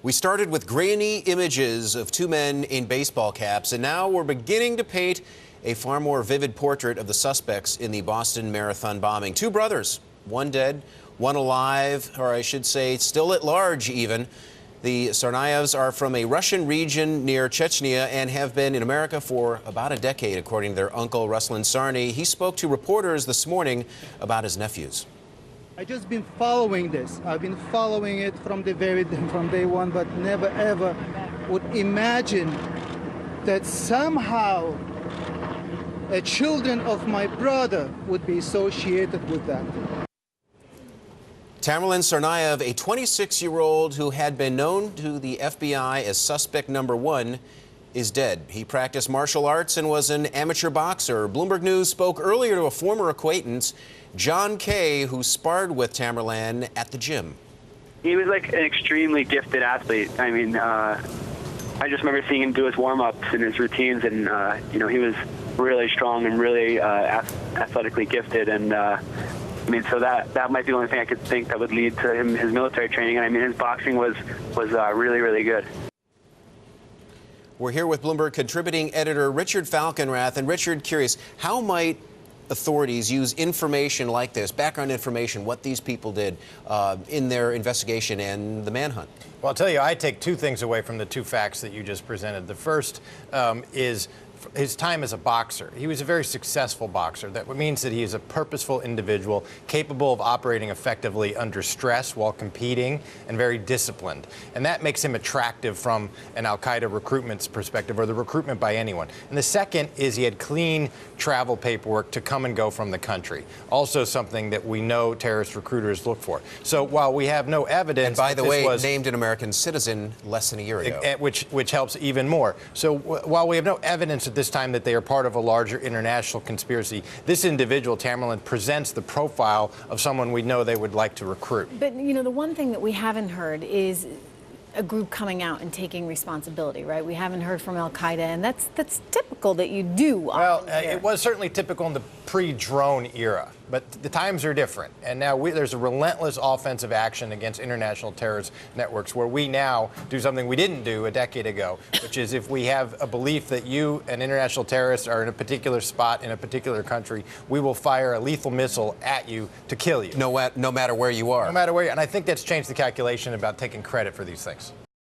We started with grainy images of two men in baseball caps, and now we're beginning to paint a far more vivid portrait of the suspects in the Boston Marathon bombing. Two brothers, one dead, one alive, or I should say still at large even. The Tsarnaevs are from a Russian region near Chechnya and have been in America for about a decade, according to their uncle, Ruslan Tsarnaev. He spoke to reporters this morning about his nephews. I've just been following this. I've been following it from day one, but never ever would imagine that somehow children of my brother would be associated with that. Tamerlan Tsarnaev, a 26-year-old who had been known to the FBI as suspect number one, is dead. He practiced martial arts and was an amateur boxer. Bloomberg News spoke earlier to a former acquaintance, John Kay, who sparred with Tamerlan at the gym. He was like an extremely gifted athlete. I mean, I just remember seeing him do his warm-ups and his routines, and you know, he was really strong and really athletically gifted. And I mean, so that might be the only thing I could think that would lead to his military training. And I mean, his boxing was really, really good. We're here with Bloomberg contributing editor Richard Falkenrath. And Richard, curious, how might authorities use information like this, background information, what these people did in their investigation and the manhunt? Well, I'll tell you, I take two things away from the two facts that you just presented. The first is his time as a boxer. He was a very successful boxer. That means that he is a purposeful individual, capable of operating effectively under stress while competing, and very disciplined. And that makes him attractive from an al-Qaeda recruitment perspective, or the recruitment by anyone. And the second is he had clean travel paperwork to come and go from the country. Also something that we know terrorist recruiters look for. So while we have no evidence... And by the way, named an American citizen less than a year ago. Which helps even more. So while we have no evidence at this time that they are part of a larger international conspiracy, this individual, Tamerlan, presents the profile of someone we know they would like to recruit. But, you know, the one thing that we haven't heard is a group coming out and taking responsibility, right? We haven't heard from al-Qaeda, and that's typical that you do. Well, it was certainly typical in the pre-drone era, but the times are different. And now there's a relentless offensive action against international terrorist networks, where we now do something we didn't do a decade ago, which is if we have a belief that you, an international terrorist, are in a particular spot in a particular country, we will fire a lethal missile at you to kill you. No matter where you are. No matter where you are. And I think that's changed the calculation about taking credit for these things.